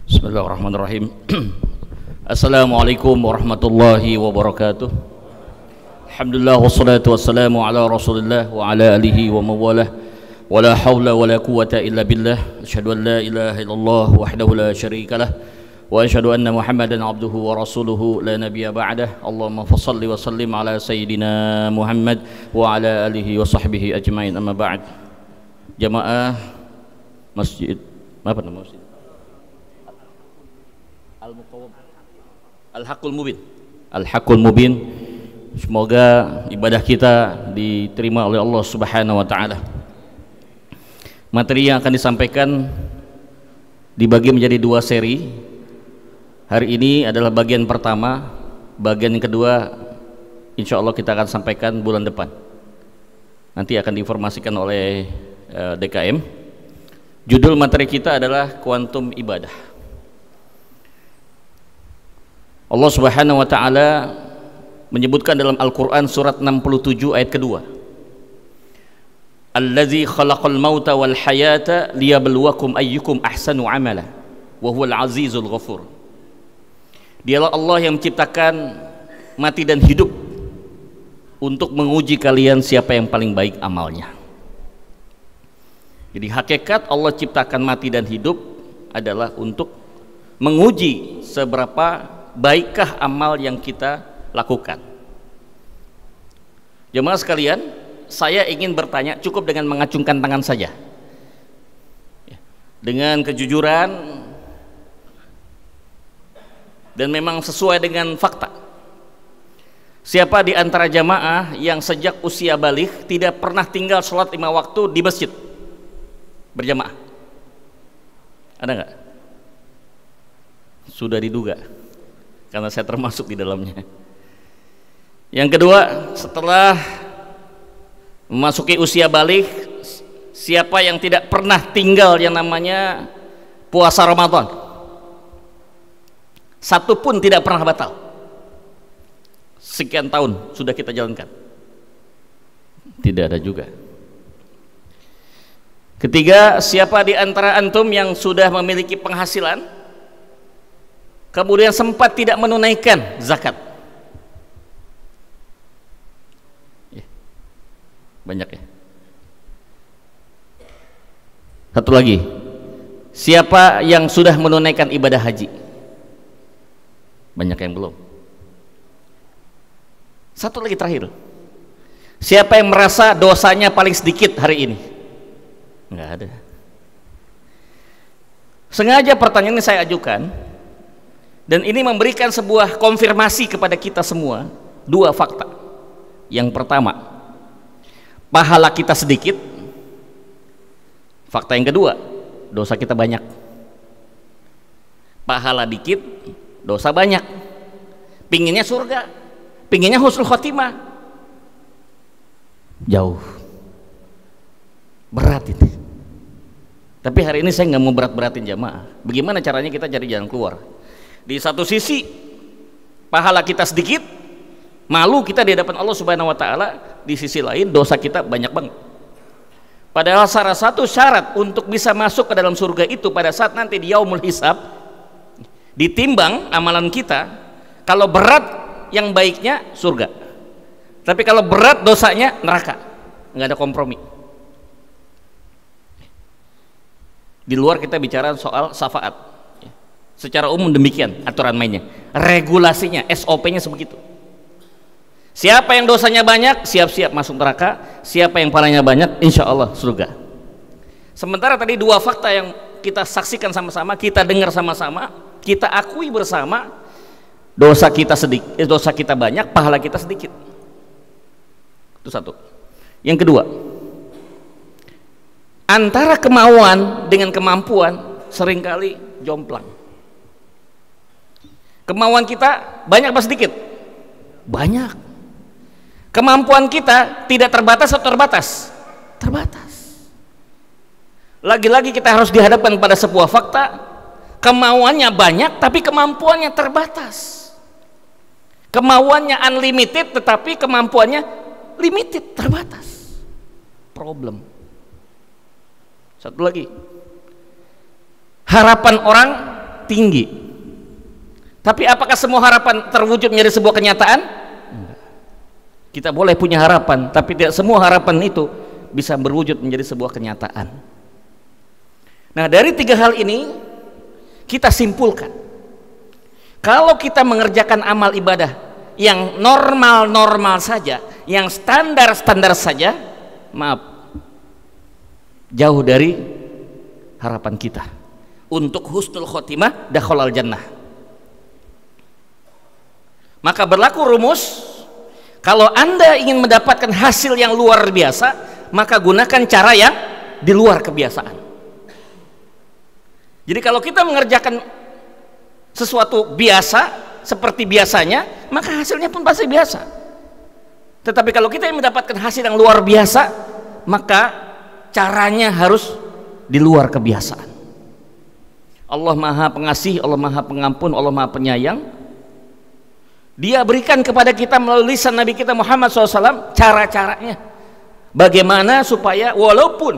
Bismillahirrahmanirrahim. Assalamualaikum warahmatullahi wabarakatuh. Alhamdulillah wassalatu wassalamu ala Rasulillah wa ala alihi wa mawalah. Wala hawla wala quwwata illa billah. Asyhadu an la ilaha illallah wahdahu la syarikalah wa asyhadu anna Muhammadan abduhu wa rasuluhu la nabiyya ba'dah. Allahumma fashalli wa sallim ala sayyidina Muhammad wa ala alihi wa sahbihi ajmain. Amma ba'd. Jamaah masjid, apa nama masjid? Al-Haqqul Mubin. Al-Haqqul Mubin. Semoga ibadah kita diterima oleh Allah Subhanahu wa taala. Materi yang akan disampaikan dibagi menjadi dua seri. Hari ini adalah bagian pertama. Bagian kedua insya Allah kita akan sampaikan bulan depan. Nanti akan diinformasikan oleh DKM. Judul materi kita adalah kuantum ibadah. Allah Subhanahu wa taala menyebutkan dalam Al-Qur'an surat 67 ayat kedua. Allazi khalaqal mauta wal hayata liyabluwakum ayyukum ahsanu amala wa huwal azizul ghafur. Dialah Allah yang menciptakan mati dan hidup untuk menguji kalian siapa yang paling baik amalnya. Jadi hakikat Allah ciptakan mati dan hidup adalah untuk menguji seberapa baikkah amal yang kita lakukan. Jemaah sekalian, saya ingin bertanya, cukup dengan mengacungkan tangan saja dengan kejujuran dan memang sesuai dengan fakta. Siapa di antara jamaah yang sejak usia baligh tidak pernah tinggal sholat 5 waktu di masjid berjamaah? Ada nggak? Sudah diduga karena saya termasuk di dalamnya. Yang kedua, setelah memasuki usia baligh, siapa yang tidak pernah tinggal yang namanya puasa Ramadan? Satu pun tidak pernah batal. Sekian tahun sudah kita jalankan. Tidak ada juga. Ketiga, siapa di antara antum yang sudah memiliki penghasilan kemudian sempat tidak menunaikan zakat? Banyak ya. Satu lagi, siapa yang sudah menunaikan ibadah haji? Banyak yang belum. Satu lagi terakhir, siapa yang merasa dosanya paling sedikit hari ini? Nggak ada. Sengaja pertanyaan ini saya ajukan, dan ini memberikan sebuah konfirmasi kepada kita semua. Dua fakta. Yang pertama, pahala kita sedikit. Fakta yang kedua, dosa kita banyak. Pahala dikit, dosa banyak. Pinginnya surga, pinginnya husnul khotimah, jauh, berat itu. Tapi hari ini saya nggak mau berat-beratin jamaah. Bagaimana caranya kita cari jalan keluar? Di satu sisi pahala kita sedikit, malu kita di hadapan Allah Subhanahu wa taala. Di sisi lain dosa kita banyak banget. Padahal salah satu syarat untuk bisa masuk ke dalam surga itu pada saat nanti di yaumul hisab ditimbang amalan kita. Kalau berat yang baiknya surga, tapi kalau berat dosanya neraka. Nggak ada kompromi. Di luar kita bicara soal syafaat. Secara umum demikian aturan mainnya, regulasinya, SOP-nya sebegitu. Siapa yang dosanya banyak siap-siap masuk neraka, siapa yang pahalanya banyak insya Allah surga. Sementara tadi dua fakta yang kita saksikan sama-sama, kita dengar sama-sama, kita akui bersama, dosa kita sedikit, dosa kita banyak, pahala kita sedikit. Itu satu. Yang kedua, antara kemauan dengan kemampuan seringkali jomplang. Kemauan kita banyak apa sedikit? Banyak. Kemampuan kita tidak terbatas atau terbatas? Terbatas. Lagi-lagi kita harus dihadapkan pada sebuah fakta, kemauannya banyak tapi kemampuannya terbatas. Kemauannya unlimited tetapi kemampuannya limited, terbatas. Problem. Satu lagi, harapan orang tinggi, tapi apakah semua harapan terwujud menjadi sebuah kenyataan? Enggak. Kita boleh punya harapan, tapi tidak semua harapan itu bisa berwujud menjadi sebuah kenyataan. Nah, dari tiga hal ini kita simpulkan, kalau kita mengerjakan amal ibadah yang normal-normal saja, yang standar-standar saja, maaf, jauh dari harapan kita untuk husnul khotimah dakhalal jannah. Maka berlaku rumus, kalau Anda ingin mendapatkan hasil yang luar biasa, maka gunakan cara yang di luar kebiasaan. Jadi kalau kita mengerjakan sesuatu biasa seperti biasanya, maka hasilnya pun pasti biasa. Tetapi kalau kita ingin mendapatkan hasil yang luar biasa, maka caranya harus di luar kebiasaan. Allah Maha Pengasih, Allah Maha Pengampun, Allah Maha Penyayang. Dia berikan kepada kita melalui lisan Nabi kita Muhammad SAW cara-caranya bagaimana supaya walaupun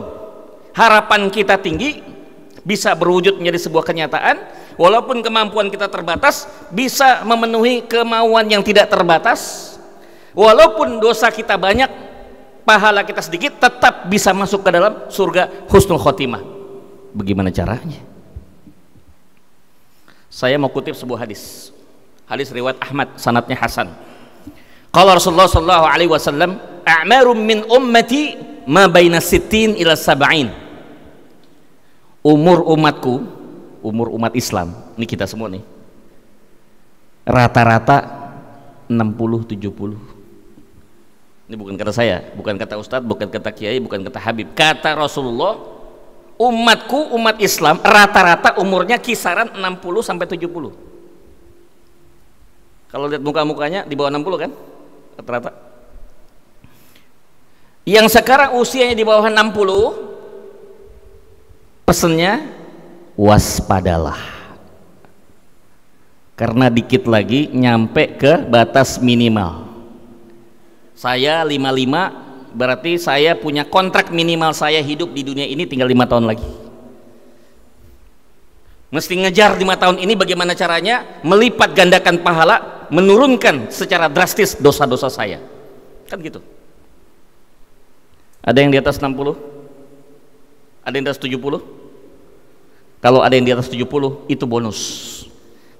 harapan kita tinggi bisa berwujud menjadi sebuah kenyataan, walaupun kemampuan kita terbatas bisa memenuhi kemauan yang tidak terbatas, walaupun dosa kita banyak pahala kita sedikit, tetap bisa masuk ke dalam surga husnul khotimah. Bagaimana caranya? Saya mau kutip sebuah hadis riwayat Ahmad, sanadnya hasan. Qala Rasulullah sallallahu alaihi wasallam, a'marum min ummati ma baina 60 ila 70. Umur umatku, umur umat Islam, ini kita semua nih, rata-rata 60-70. Ini bukan kata saya, bukan kata Ustadz, bukan kata Kiai, bukan kata Habib, kata Rasulullah. Umatku, umat Islam, rata-rata umurnya kisaran 60 sampai 70. Kalau lihat muka-mukanya di bawah 60 kan rata-rata. Yang sekarang usianya di bawah 60, pesennya waspadalah, karena dikit lagi nyampe ke batas minimal. Saya 55, berarti saya punya kontrak minimal saya hidup di dunia ini tinggal 5 tahun lagi. Mesti ngejar 5 tahun ini. Bagaimana caranya? Melipat gandakan pahala, menurunkan secara drastis dosa-dosa saya, kan gitu. Ada yang di atas 60, ada yang di atas 70. Kalau ada yang di atas 70 itu bonus.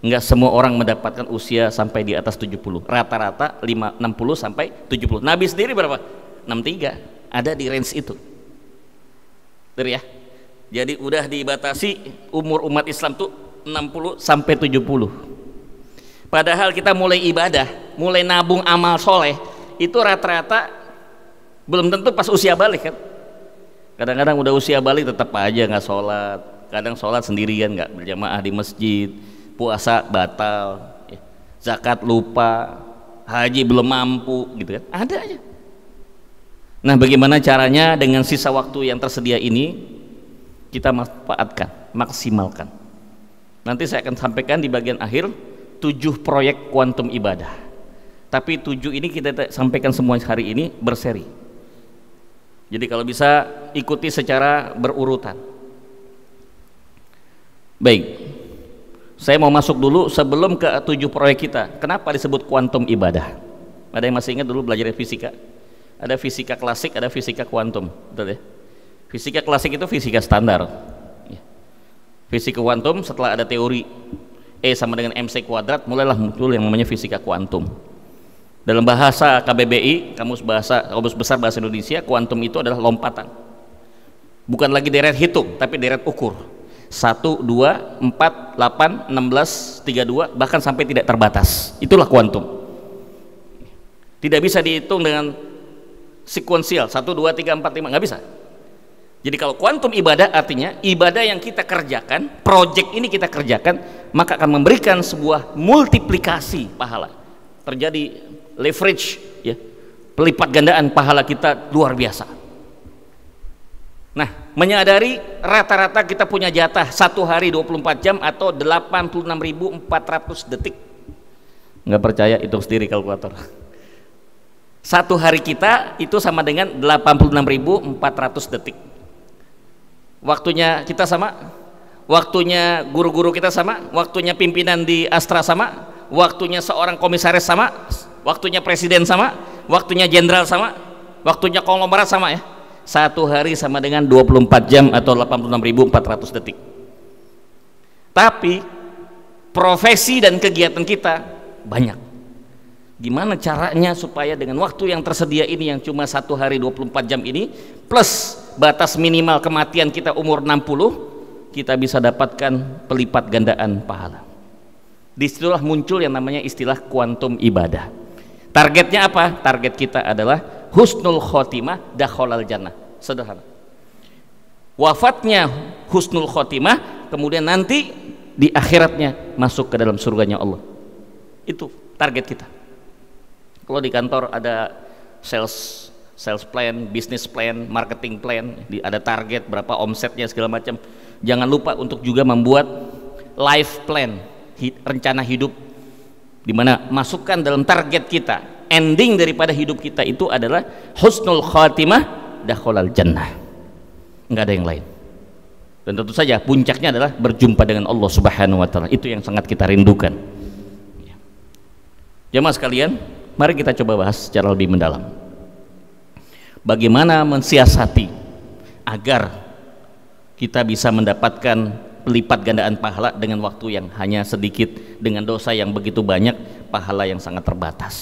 Enggak semua orang mendapatkan usia sampai di atas 70. Rata-rata 60 sampai 70. Nabi sendiri berapa? 63. Ada di range itu. Betul ya? Jadi udah dibatasi umur umat Islam tuh 60 sampai 70. Padahal kita mulai ibadah, mulai nabung amal soleh, itu rata-rata belum tentu pas usia balik kan. Kadang-kadang udah usia balik tetap aja nggak sholat, kadang sholat sendirian nggak berjamaah di masjid, puasa batal, zakat lupa, haji belum mampu gitu kan, ada aja. Nah, bagaimana caranya dengan sisa waktu yang tersedia ini kita manfaatkan, maksimalkan. Nanti saya akan sampaikan di bagian akhir 7 proyek kuantum ibadah. Tapi 7 ini kita sampaikan semua hari ini berseri. Jadi kalau bisa ikuti secara berurutan. Baik, saya mau masuk dulu sebelum ke 7 proyek kita. Kenapa disebut kuantum ibadah? Ada yang masih ingat dulu belajar fisika? Ada fisika klasik, ada fisika kuantum, betul ya? Fisika klasik itu fisika standar. Fisika kuantum setelah ada teori E sama dengan MC kuadrat, mulailah muncul yang namanya fisika kuantum. Dalam bahasa KBBI, Kamus Besar Bahasa Indonesia, kuantum itu adalah lompatan. Bukan lagi deret hitung, tapi deret ukur. 1, 2, 4, 8, 16, 32, bahkan sampai tidak terbatas. Itulah kuantum. Tidak bisa dihitung dengan sekuensial 1, 2, 3, 4, 5, nggak bisa. Jadi kalau kuantum ibadah artinya ibadah yang kita kerjakan, project ini kita kerjakan, maka akan memberikan sebuah multiplikasi pahala. Terjadi leverage, ya, pelipat gandaan pahala kita luar biasa. Nah, menyadari rata-rata kita punya jatah 1 hari 24 jam atau 86.400 detik. Nggak percaya, hitung sendiri kalkulator. 1 hari kita itu sama dengan 86.400 detik. waktunya kita sama, waktunya guru-guru kita sama, waktunya pimpinan di Astra sama, waktunya seorang komisaris sama, waktunya presiden sama, waktunya jenderal sama, waktunya konglomerat sama ya. Satu hari sama dengan 24 jam atau 86.400 detik. Tapi profesi dan kegiatan kita banyak. Gimana caranya supaya dengan waktu yang tersedia ini yang cuma satu hari 24 jam ini plus batas minimal kematian kita umur 60, kita bisa dapatkan pelipat gandaan pahala. Disitulah muncul yang namanya istilah kuantum ibadah. Targetnya apa? Target kita adalah husnul khotimah dakhalal jannah. Sederhana. Wafatnya husnul khotimah, kemudian nanti di akhiratnya masuk ke dalam surganya Allah. Itu target kita. Kalau di kantor ada sales plan, business plan, marketing plan, ada target berapa omsetnya segala macam. Jangan lupa untuk juga membuat life plan, rencana hidup, dimana masukkan dalam target kita, ending daripada hidup kita itu adalah husnul khatimah dakhalal jannah, nggak ada yang lain. Dan tentu saja puncaknya adalah berjumpa dengan Allah Subhanahu wa Ta'ala. Itu yang sangat kita rindukan. Jamaah sekalian, mari kita coba bahas secara lebih mendalam bagaimana mensiasati agar kita bisa mendapatkan pelipat gandaan pahala dengan waktu yang hanya sedikit, dengan dosa yang begitu banyak, pahala yang sangat terbatas.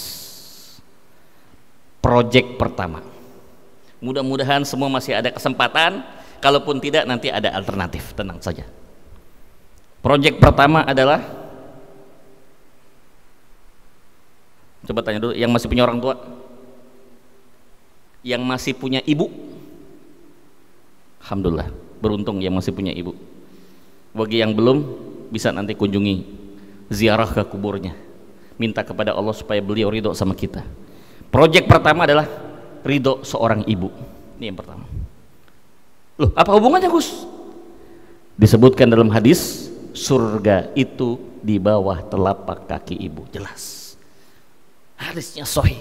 Project pertama, mudah-mudahan semua masih ada kesempatan, kalaupun tidak nanti ada alternatif, tenang saja. Project pertama adalah, coba tanya dulu yang masih punya orang tua, yang masih punya ibu, alhamdulillah beruntung yang masih punya ibu. Bagi yang belum, bisa nanti kunjungi, ziarah ke kuburnya, minta kepada Allah supaya beliau ridho sama kita. Project pertama adalah ridho seorang ibu. Ini yang pertama. Loh, apa hubungannya Gus? Disebutkan dalam hadis, surga itu di bawah telapak kaki ibu. Jelas, hadisnya sahih.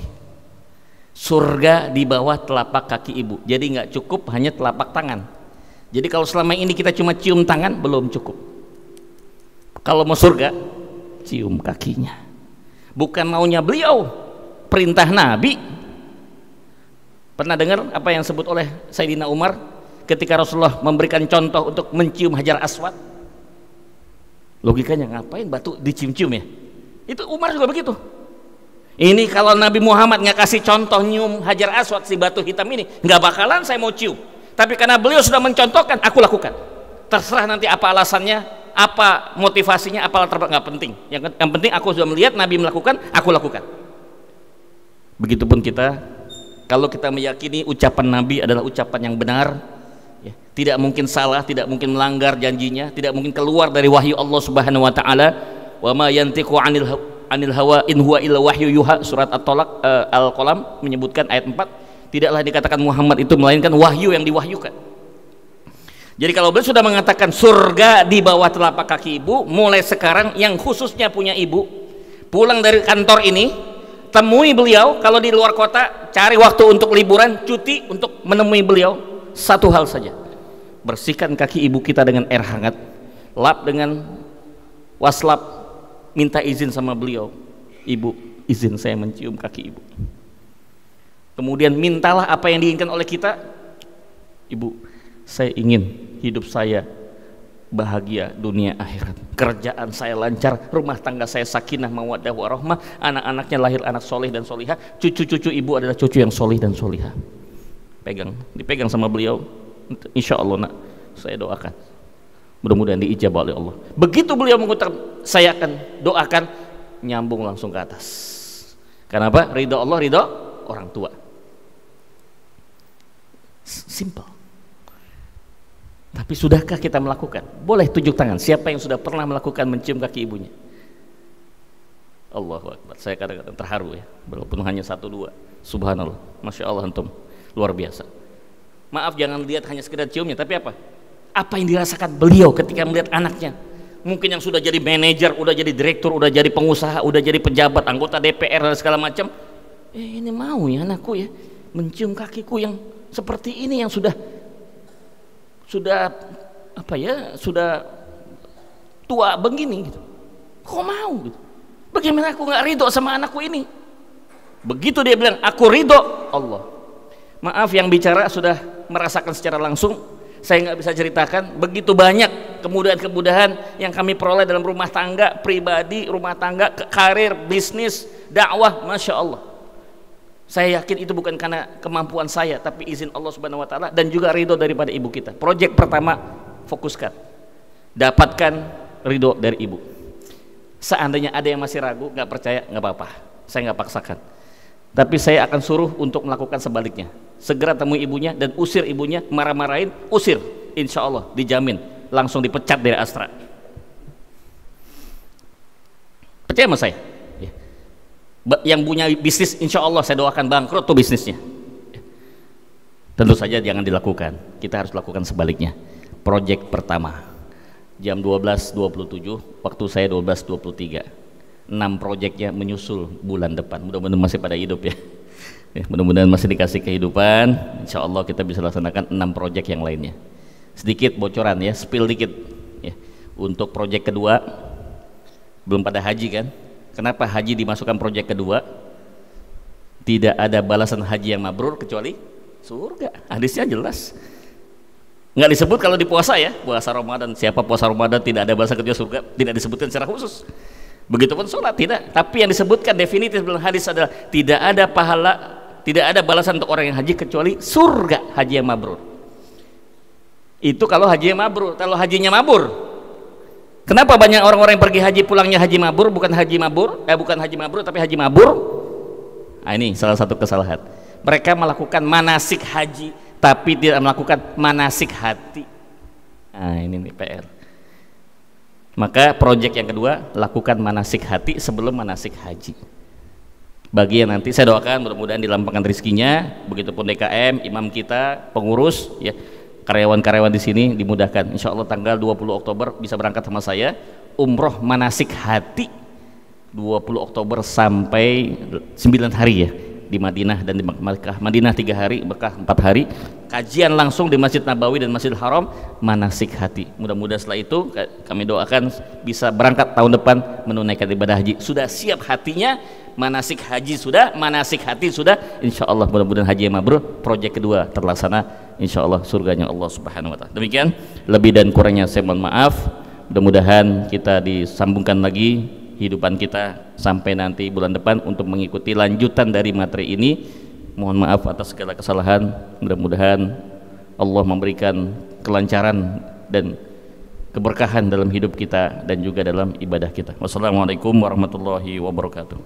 Surga di bawah telapak kaki ibu. Jadi nggak cukup hanya telapak tangan. Jadi kalau selama ini kita cuma cium tangan, belum cukup. Kalau mau surga, cium kakinya. Bukan maunya beliau, perintah Nabi. Pernah dengar apa yang disebut oleh Sayyidina Umar ketika Rasulullah memberikan contoh untuk mencium Hajar Aswad? Logikanya ngapain batu dicium-cium ya? Itu Umar juga begitu. Ini kalau Nabi Muhammad nggak kasih contoh nyium Hajar Aswad, si batu hitam ini, nggak bakalan saya mau cium. Tapi karena beliau sudah mencontohkan, aku lakukan. Terserah nanti apa alasannya, apa motivasinya, apa latar belakang, nggak penting. Yang penting aku sudah melihat Nabi melakukan, aku lakukan. Begitupun kita, kalau kita meyakini ucapan Nabi adalah ucapan yang benar, ya, tidak mungkin salah, tidak mungkin melanggar janjinya, tidak mungkin keluar dari wahyu Allah Subhanahu Wa Taala. Wa ma yantiqu anil hawa in huwa illa wahyu yuha, surat At-Talaq Al-Qalam menyebutkan ayat 4. Tidaklah dikatakan Muhammad itu melainkan wahyu yang diwahyukan. Jadi kalau beliau sudah mengatakan surga di bawah telapak kaki ibu, mulai sekarang yang khususnya punya ibu, pulang dari kantor ini, temui beliau. Kalau di luar kota, cari waktu untuk liburan, cuti untuk menemui beliau. Satu hal saja, bersihkan kaki ibu kita dengan air hangat, lap dengan waslap, minta izin sama beliau, ibu izin saya mencium kaki ibu. Kemudian mintalah apa yang diinginkan oleh kita. Ibu, saya ingin hidup saya bahagia dunia akhirat, kerjaan saya lancar, rumah tangga saya sakinah mawaddah warahmah, anak-anaknya lahir anak soleh dan solihah, cucu-cucu ibu adalah cucu yang soleh dan solihah. Dipegang sama beliau. Insya Allah nak, saya doakan mudah-mudahan diijabah oleh Allah. Begitu beliau mengatakan saya akan doakan, nyambung langsung ke atas. Kenapa? Ridho Allah, ridho orang tua. Simple. Tapi sudahkah kita melakukan? Boleh tunjuk tangan siapa yang sudah pernah melakukan mencium kaki ibunya. Allahu Akbar. Saya kadang-kadang terharu ya, walaupun hanya 1-2. Subhanallah, Masya Allah, antum luar biasa. Maaf, jangan lihat hanya sekedar ciumnya, tapi apa yang dirasakan beliau ketika melihat anaknya, mungkin yang sudah jadi manajer, udah jadi direktur, udah jadi pengusaha, udah jadi pejabat, anggota DPR dan segala macam. Ini mau ya anakku ya mencium kakiku yang seperti ini, yang sudah sudah apa ya, sudah tua begini gitu. Kok mau gitu? Bagaimana aku nggak ridho sama anakku ini? Begitu dia bilang aku ridho, Allah, maaf yang bicara sudah merasakan secara langsung, saya nggak bisa ceritakan begitu banyak kemudahan-kemudahan yang kami peroleh dalam rumah tangga pribadi, rumah tangga, karir, bisnis, dakwah, masya Allah. Saya yakin itu bukan karena kemampuan saya, tapi izin Allah Subhanahu Wa Taala dan juga ridho daripada ibu kita. Proyek pertama, fokuskan, dapatkan ridho dari ibu. Seandainya ada yang masih ragu, nggak percaya, nggak apa-apa, saya nggak paksakan. Tapi saya akan suruh untuk melakukan sebaliknya. Segera temui ibunya dan usir ibunya, marah-marahin, usir. Insya Allah dijamin langsung dipecat dari Astra. Percaya sama saya? Ya. Yang punya bisnis, insya Allah saya doakan bangkrut tuh bisnisnya. Ya. Tentu saja jangan dilakukan. Kita harus lakukan sebaliknya. Proyek pertama. Jam 12.27, waktu saya 12.23. 6 proyeknya menyusul bulan depan. Mudah-mudahan masih pada hidup ya. Mudah-mudahan masih dikasih kehidupan. Insya Allah kita bisa laksanakan 6 proyek yang lainnya. Sedikit bocoran ya, spill dikit ya. Untuk proyek kedua, belum pada haji kan? Kenapa haji dimasukkan proyek kedua? Tidak ada balasan haji yang mabrur kecuali surga. Hadisnya jelas. Nggak disebut kalau di puasa ya, puasa Ramadan, siapa puasa Ramadan tidak ada balasan kecuali surga, tidak disebutkan secara khusus. Begitupun sholat tidak, tapi yang disebutkan definitif dalam hadis adalah tidak ada pahala, tidak ada balasan untuk orang yang haji kecuali surga, haji yang mabrur. Itu kalau haji yang mabrur. Kalau hajinya mabur, kenapa banyak orang-orang yang pergi haji pulangnya haji mabur, bukan haji mabur, bukan haji mabrur tapi haji mabur? Nah, ini salah satu kesalahan. Mereka melakukan manasik haji tapi tidak melakukan manasik hati. Nah, ini nih PR. Maka proyek yang kedua, lakukan manasik hati sebelum manasik haji. Bagi yang nanti saya doakan mudah-mudahan dilapangkan rezekinya, begitupun DKM, imam kita, pengurus ya, karyawan-karyawan di sini dimudahkan. Insya Allah tanggal 20 Oktober bisa berangkat sama saya umroh manasik hati 20 Oktober sampai 9 hari ya, di Madinah dan di Mekah. Madinah 3 hari, Mekah 4 hari. Kajian langsung di Masjid Nabawi dan Masjidil Haram, manasik hati. Mudah-mudahan setelah itu kami doakan bisa berangkat tahun depan menunaikan ibadah haji. Sudah siap hatinya, manasik haji sudah, manasik hati sudah. Insya Allah mudah-mudahan haji yang mabrur, proyek kedua terlaksana. Insya Allah surganya Allah Subhanahu Wa Taala. Demikian, lebih dan kurangnya saya mohon maaf. Mudah-mudahan kita disambungkan lagi kehidupan kita sampai nanti bulan depan untuk mengikuti lanjutan dari materi ini. Mohon maaf atas segala kesalahan. Mudah-mudahan Allah memberikan kelancaran dan keberkahan dalam hidup kita dan juga dalam ibadah kita. Wassalamualaikum warahmatullahi wabarakatuh.